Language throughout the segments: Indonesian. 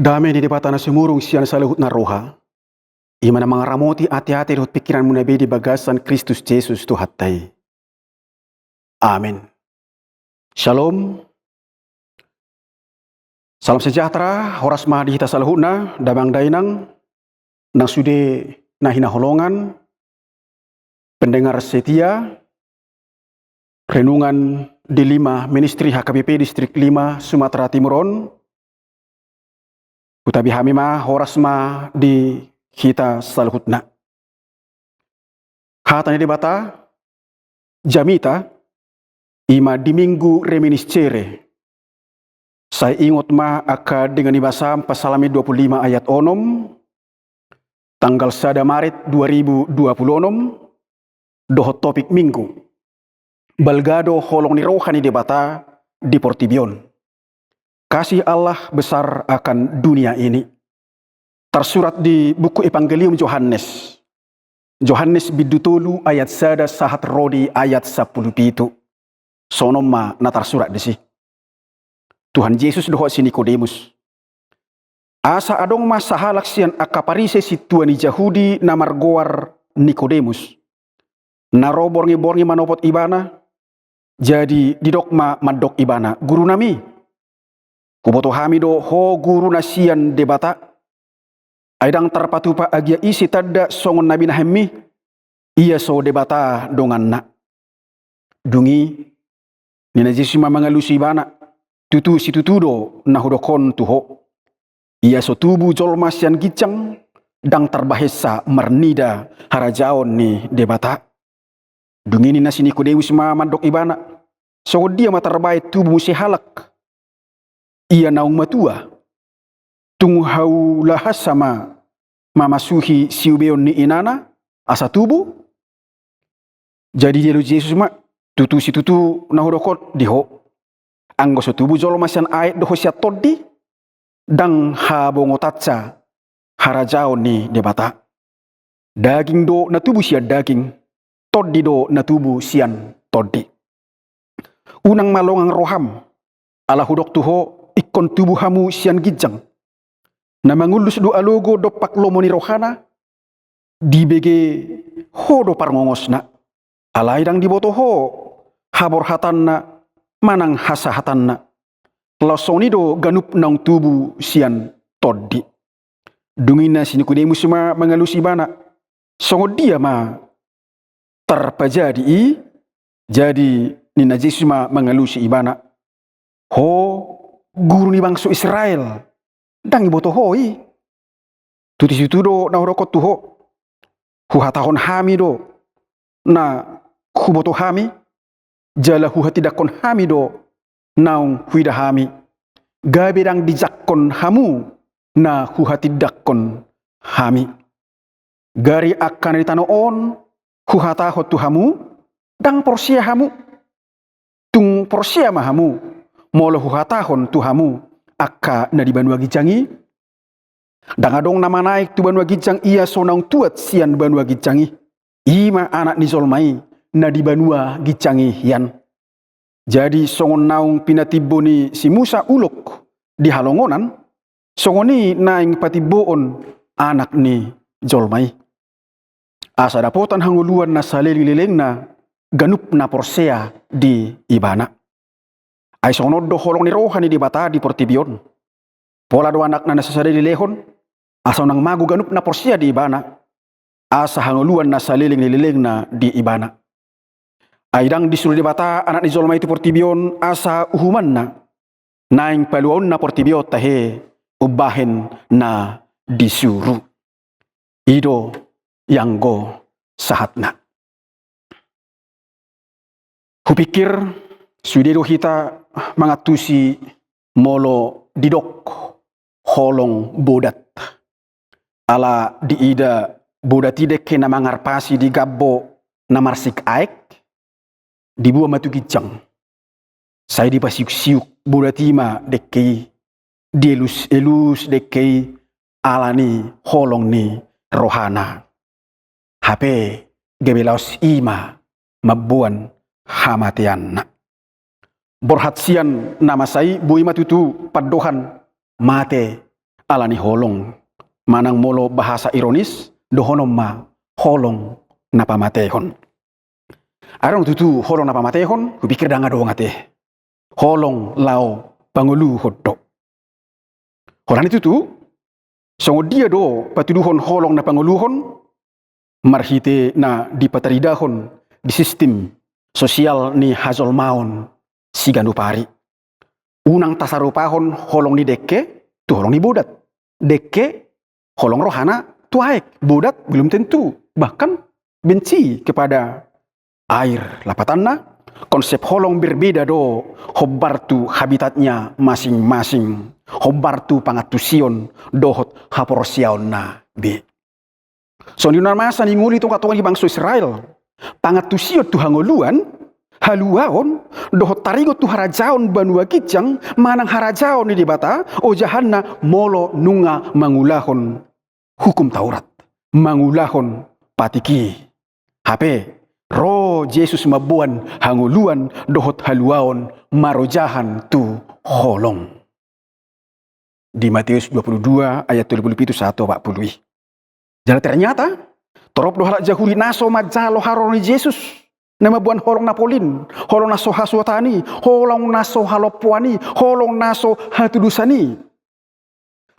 Dame di debatana semurung sian salahut na roha. Imana mga ramoti ati-ati rihut pikiran mo na di bagasan Kristus Jesus tu hatay. Amin. Shalom. Salam sejahtera, horas mahdi hita salahut na, damang dainang, nang sude na hinaholongan, pendengar setia, renungan di 5 Ministry HKBP Distrik 5 Sumatera Timuron. Kutabi hami ma horas ma di kita salahutna. Hatanya debata jamita ima di minggu reminiscere. Saya ingat ma aka dengan ibasam pasalami 25 ayat onom tanggal 1 Maret 2026 dohot topik minggu. Balgado holong ni rohani debata di Portibion. Kasih Allah besar akan dunia ini. Tersurat di buku Evangelium Yohanes. Yohanes bidutulu ayat 1 sahat rodi ayat 10 pitu. Sonoma na tersurat disi. Tuhan Yesus doho si Nikodemus. Asa adong masahalak sian akaparise si Tuhan Yahudi namargoar Nikodemus. Naroborngi-borngi manopot ibana. Jadi didokma madok ibana. Guru nami. Kuboto hamido ho guru nasian debata. Aidang terpatupa agia isi tada songon nabi nahemi. Iya so debata dongan na. Dungi. Nina Yesus mangalusi ibana. Tutu si tutudo nahudokon tuho. Ia so tubu jolmas yang gicang dang terbahesa mernida harajaon ni debata. Dungini nasi Nikodemus mandok ibana. So dia materbaik tubuh sehalak. Ia naung matua. Tunghau lahas sama mamasuhi siubeon ni inana asa tubuh. Jadi dia Yesus tutu si tutu nahudokon diho. Anggo so tubuh jolo masyan ayat doho siya todi dang habongo tatsa harajao ni debata. Daging do na tubuh siya daging, todi do na tubuh siyan todi. Unang malongang roham ala hudok tuho ikon tubuh hamu siyan gijang. Na mangulus do alogo do paklomo ni rohana dibege ho do parngongos na. Alaidang diboto ho habor hatan na manang hasahatan na. Lasoni do ganup nang tubuh sian todi. Dungina si Nikodemus ma mengalusi bana. Songo dia ma terpajadi jadi nina Yesus ma mengalusi ibana. Ho guru ni bangsa Israel. Dang iboto hoi. Tuti situ do na horokot tuho. Huhatahon hami do. Na huboto hami. Jala huha tidakon hami do naung huida hami. Gabedang dijakon hamu na huha tidakon hami. Gari akan ditanoon huha tahot tu hamu dang porsia hamu. Tung porsia mahamu molo huha tahon tu hamu akka na di banua gijangi. Dang adong nama naik tu banua gijang iya so naung tuat sian banua gijangi. Ima anak ni Zolmai na di banua gicangi yan. Jadi songon naung pinatibo ni si Musa ulok di halongonan. Songoni naing patiboon anak ni Zolmai. Asa dapotan hanguluan na salilileng na ganup na porsea di ibana. Ay sonod do holong ni rohani di bata di Portibion. Pola do anak na nasasalililehon. Asa nang magu ganup na porsea di ibana. Asa hanguluan na saliling-lileng na di ibana. Aidang disuruh debata anak ni Zolmai itu Portibion asa uhuman na. Naing paluon na Portibion tahe ubahen na disuruh. Ido yang go sahatna. Kupikir sudedo kita mangatusi molo didok holong bodat. Ala diida bodatide ke na mangarpasi di gabbo na marsik aek. Dibuah matu gijang. Saya dipasiuk-siuk bodatima dekei. Dielus-elus dekei alani holong ni rohana. HP gebelaus ima mabuan hamatian. Borhatsian nama saya bui matutu padohan mate alani holong. Manang molo bahasa ironis, dohonom ma holong napamatehon. Arang tutu holong napamatehon, kupikir danga doang ate. Holong lao pangulu hodok. Holan itu tu, songo dia do patuduhon holong na panguluhon, marhite na dipataridahon di sistem sosial ni hazol maon sigandu pari. Unang tasarupahon holong ni dekke, tu holong ni bodat. Dekke, holong rohana, tu aek. Bodat belum tentu. Bahkan benci kepada air lapatanna. Konsep holong berbeda do. Hobbartu habitatnya masing-masing. Hobbartu pangatusion dohot haporosiaon na be. So ni masa ni nguli tong katongan di bangsa Israel. Pangatusiot tu hangoluan, haluaon, dohot tarigo tu harajaon banua kijang, manang harajaon ni dibata, o jahanna molo nunga mangulahon hukum Taurat. Mangulahon patiki. Hape, ro Yesus mabuan hanguluan dohot haluaon marojahan tu holong. Di Matius 22 ayat 31-40. Jadi ternyata torop do halak jahuri naso majalo haroni Yesus. Nama buan holong napolin, holong naso hasuatani, holong naso halopuani, holong naso hatudusani.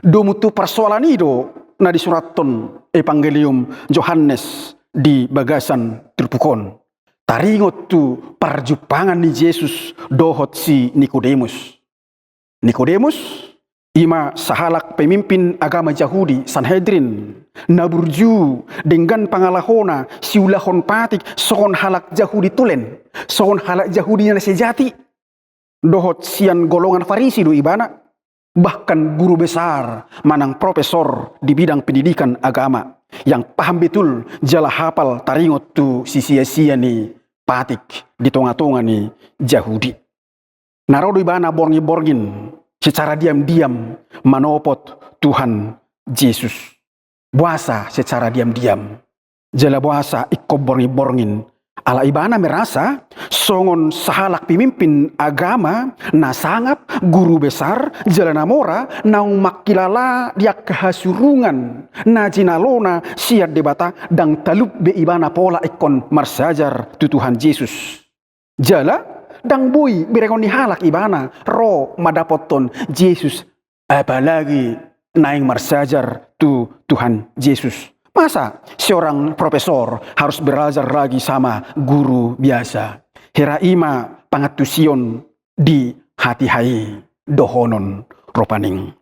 Domutu persoalan itu na di suraton Evangelium Yohanes di bagasan terpukon. Taringot tu perjupangan ni Yesus dohot si Nikodemus. Nikodemus ima sahalak pemimpin agama Yahudi Sanhedrin naburju dengan pangalahona siulahon patik sohon halak Yahudi tulen sohon halak Yahudi yang sejati dohot sian golongan Farisi do ibana bahkan guru besar manang profesor di bidang pendidikan agama yang paham betul jala hafal taringot tu si sia-sia ni patik di tonga-tonga ni Yahudi narodo ibana borngi-borgin secara diam-diam manopot Tuhan Yesus. Buasa secara diam-diam. Jala buasa ikko borngi-borngin. Ala ibana merasa songon sahalak pemimpin agama na sangap guru besar jala namora naung makilala dia kehasurungan na jinalona siat debata dang talup be ibana pola ikon marsajar tu Tuhan Yesus. Jala dang bui berengon ni halak ibana ro madapoton Yesus apalagi naing marsajar tu Tuhan Yesus. Masa seorang profesor harus belajar lagi sama guru biasa? Heraima pangatusion di hati hai dohonon ropaning.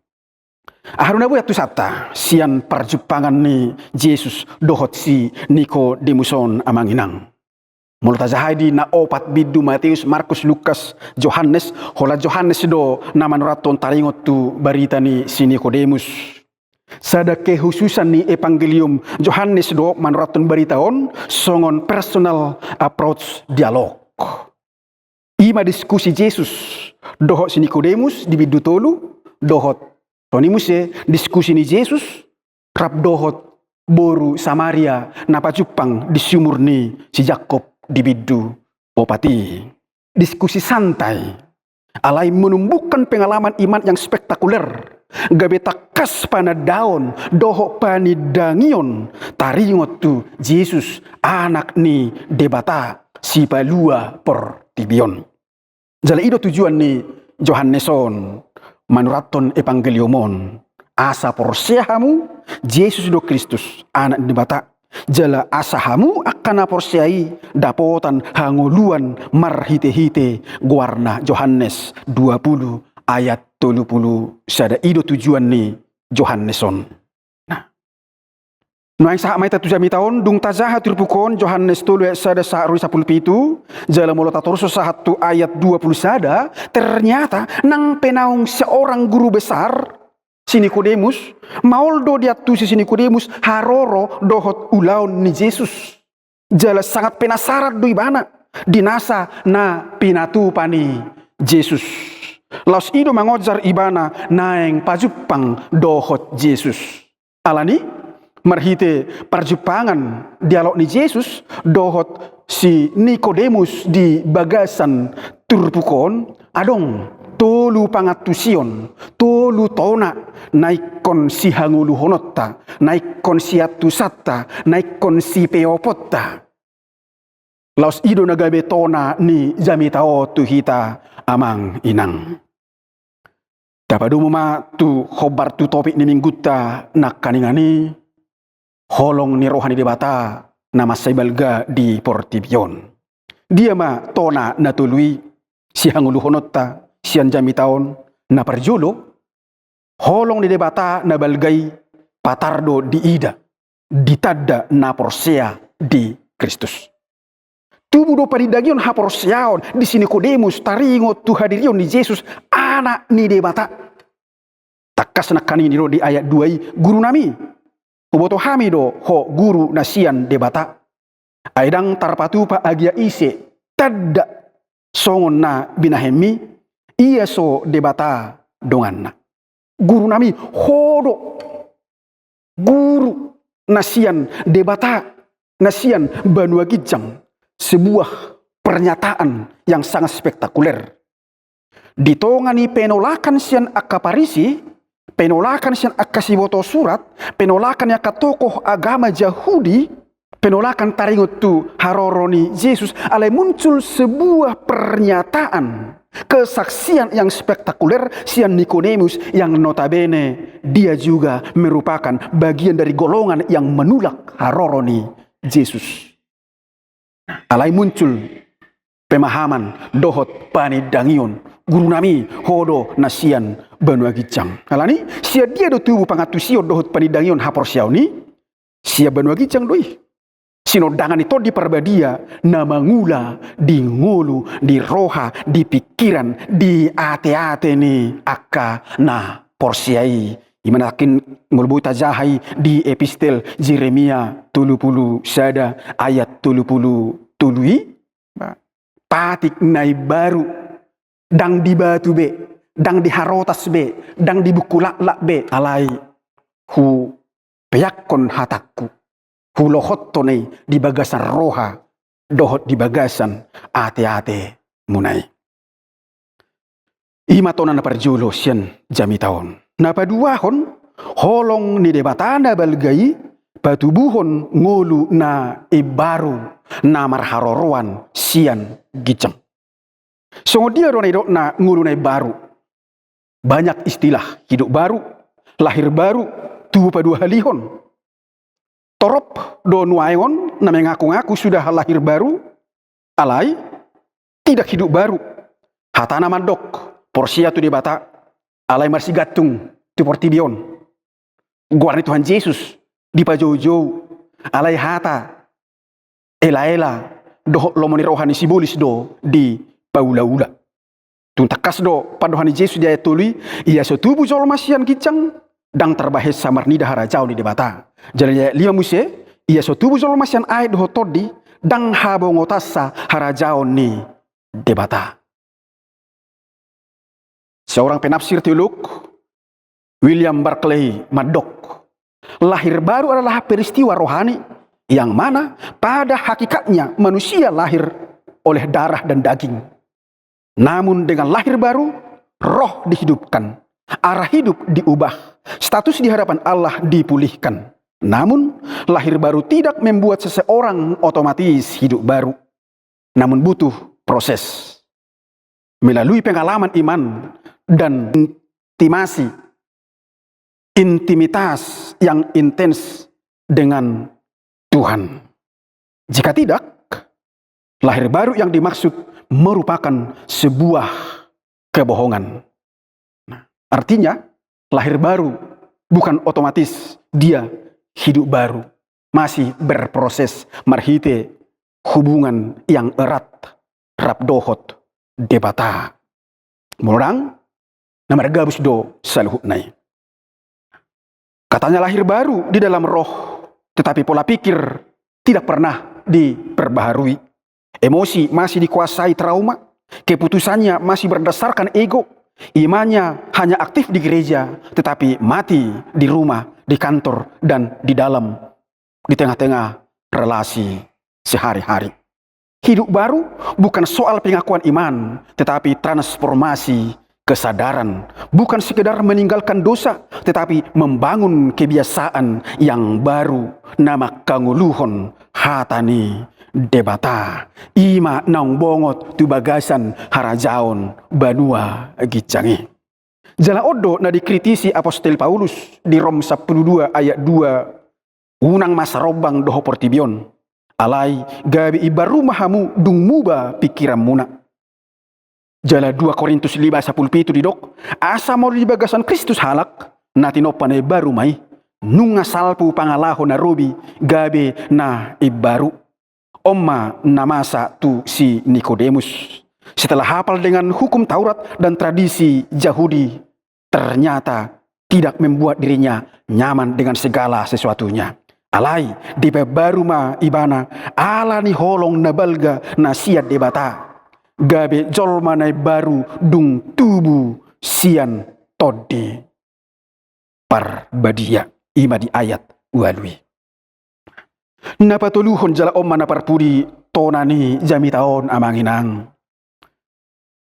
Aharuna bu yatu sabta sian perjupangan ni Yesus dohot si Nikodemuson amanginang. Mulut azahadi na opat bidu Matius, Markus, Lukas, Yohanes. Hola Yohanes do nama nuraton taringot tu barita ni si Nikodemus. Sada kehususan ni Evangelium Yohanes do manuraton baritaon songon personal approach dialog. Ima diskusi Yesus dohot si Nikodemus di bidu tolu dohot tonimuse diskusi ni Yesus rap dohot boru Samaria napa jupang di sumur ni si Jakob di bidu opati. Diskusi santai alai menumbuhkan pengalaman iman yang spektakuler. Gabeta kas panadaon doho panidangion taringot tu Yesus anak ni debata si palua por tibion. Jala ido tujuan ni Johanneson manuraton evangeliumon asa porsiahamu Yesus do Kristus anak debata. Jala asahamu akan aporsiai dapotan hanguluan marhite-hite guarna Yohanes 20 ayat 30 sada ido tujuan ni Johanneson. Nah, nuang saha mai tatu jami taon dung tazaha turpukon Yohanes tolu sada saarui 17 jala molo tatorso satu ayat 20 sada ternyata nang penaung seorang guru besar si Nikodemus, mauldo dia tu si Nikodemus haroro dohot ulaun ni Yesus. Jala sangat penasaran do ibana dinasa na pinatu pani Yesus. Laos ido mangojar ibana naeng pajupang dohot Yesus. Alani marhite perjupangan dialog ni Yesus dohot si Nikodemus di bagasan turpukon adong tolu pangatusion, tolu tona naik naikon si hangulu honotta, naikon si atusatta, naikon si peopotta. Laos ido nagabe tona ni jamitao tu hita amang inang. Tapadu mama tu khobar tu topik ni minggutta nakaningani holong ni rohani debata nama saibalga di Portibion. Dia ma tona natului si hangulu honotta sian jamitaon na parjolo holong ni debata na balgai patardo di ida ditadda na porsea di Kristus. Tubuh do paridagion ha porseaon di sini Nikodemus taringo tu hadirion di Yesus anak ni debata. Takas nakani niro di ayat 2 guru nami. Uboto hamido ho guru nasian debata. Aidang tarpatu pa agia ise tadda songon na binahemi iya so debata donganna. Guru nami hodo guru nasian debata nasian Banua Gijang. Sebuah pernyataan yang sangat spektakuler. Ditongani penolakan sian akaparisi, penolakan sian akasiboto surat, penolakan yang tokoh agama Yahudi, penolakan taringot tu haroroni Yesus, alai muncul sebuah pernyataan kesaksian yang spektakuler sian Nikodemus yang notabene dia juga merupakan bagian dari golongan yang menolak haroroni Yesus. Alai muncul pemahaman dohot panidangion guru nami hodo nasian Banua Gijang. Alani sia dia do tubuh pangatusio dohot panidangion hapor siauni sia Banua Gijang doi. Sinodangan itu di perbadia nama ngula di ngulu di roha di pikiran di ate-ate ni akka na porsiai imanakin ngulbu tajahai di epistel Jeremia 30 sada ayat 30 tului patik nai baru dang di batu be dang di harotas be dang di buku lak be alai hu peyakon hatakku hu lohottone di bagasan roha dohot di bagasan ate-ate munai ima tona na parjulo sian jamitaon na paduahon holong ni debatana balgai patubuhon ngolu na ibaru na marharoroan sian Gijang. So dia ronai dok na ngulu na baru. Banyak istilah hidup baru, lahir baru, tubuh padu halihon. Torop do nuayon na mengaku-ngaku sudah lahir baru, alai tidak hidup baru. Hatana mandok, porsia tu debata, alai marsi gatung tu Portibion. Guarni Tuhan Yesus di pajojo, alai hata, ela doh lomoni rohani sibulis do di paula-ula. Tuntakas do padohani Yesus dia tuli ia so tubuh jolmasian Gijang dang terbahes samar nida harajau di debata. Jadi 5 muse ia so tubuh jolmasian ai do todi dang habongotasa harajau ni debata. Seorang penafsir teolog William Barclay Maddox, lahir baru adalah peristiwa rohani yang mana pada hakikatnya manusia lahir oleh darah dan daging. Namun dengan lahir baru, roh dihidupkan, arah hidup diubah, status di hadapan Allah dipulihkan. Namun lahir baru tidak membuat seseorang otomatis hidup baru. Namun butuh proses. Melalui pengalaman iman dan intimitas yang intens dengan Tuhan. Jika tidak, lahir baru yang dimaksud merupakan sebuah kebohongan. Nah, artinya, lahir baru bukan otomatis dia hidup baru. Masih berproses marhite hubungan yang erat rap dohot debata. Morang namar gabus do saluhut nai. Katanya lahir baru di dalam roh, tetapi pola pikir tidak pernah diperbaharui. Emosi masih dikuasai trauma, keputusannya masih berdasarkan ego, imannya hanya aktif di gereja, tetapi mati di rumah, di kantor, dan di dalam, di tengah-tengah relasi sehari-hari. Hidup baru bukan soal pengakuan iman, tetapi transformasi kesadaran, bukan sekedar meninggalkan dosa, tetapi membangun kebiasaan yang baru. Nama kanguluhon hatani debata ima naung bongot tu bagasan harajaon banua gicangi. Jala odo na dikritisi Apostol Paulus di Rom 12 ayat 2 unang masarobang doho portibion. Alai gabi ibaru mahamu dung muba pikiran muna. Jala 2 Korintus 5:17 didok asa mau di bagasan Kristus halak natinopanay baru mai nunga salpu pangalaho na robi gabi na ibaru. Omma namasa tu si Nikodemus. Setelah hafal dengan hukum Taurat dan tradisi Yahudi, ternyata tidak membuat dirinya nyaman dengan segala sesuatunya. Alai di baru ma ibana ala ni holong na balga na siat debata. Gabe jolma na baru dung tubu sian todi parbadia ima di ayat walui. Napatuluhon jala omma na parpudi tonani jamitaon amanginang.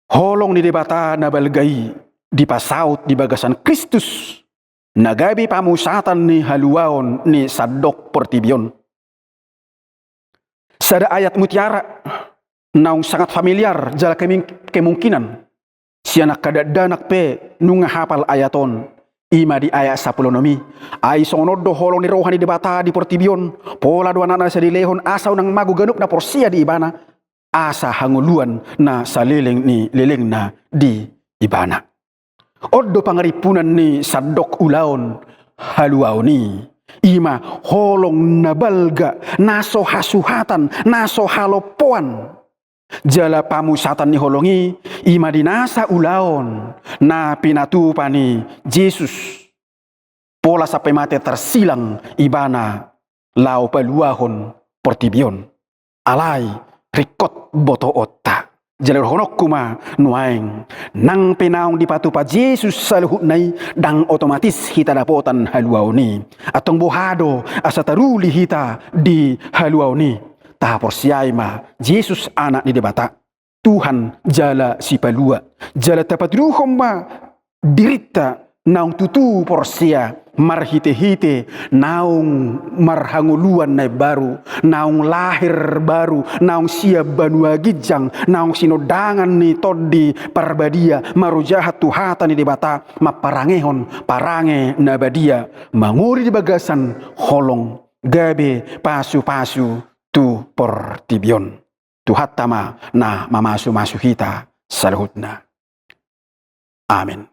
Holong ni debata na balgai di pasaut di bagasan Kristus. Nagabi pamusatan ni haluaon ni sadok portibion. Sada ayat mutiara naung sangat familiar jala kemungkinan sianak kadadanak pe nunga hafal ayaton. Ima di ayat 10 nomi. Ay sonodo holong ni rohani debata di portibion. Pola dua nana sa dilehon asa unang maguganup na porsia di ibana. Asa hanguluan na sa leleng na di ibana. Odo pangaripunan ni sadok ulaon haluaw ni. Ima holong na balga naso hasuhatan naso halopoan. Jala pamusatan ni holongi ima dinasa ulaon na pinatupa ni Jesus. Pola sampai mate tersilang ibana lau paluahon portibion. Alai rikot boto otta. Jala honok kuma nuaeng nang pinaong dipatupa Jesus saluhut nai dang otomatis hita dapotan haluaw ni. Atong bohado asa taruli hita di haluaw ni. Tahapor siyaima, Jesus anak ni debata. Tuhan jala si palua. Jala tapat ruhom ma dirita naung tutu porsia marhite-hite naung marhanguluan na baru. Naung lahir baru. Naung siya banua gijang. Naung sinodangan ni todi parbadia. Marujahat tuhata ni debata. Maparangehon parange na badia. Manguri di bagasan holong. Gabe pasu-pasu. Tu portibion. Tu hatama na mamasu-masu hita saluhut na. Amin.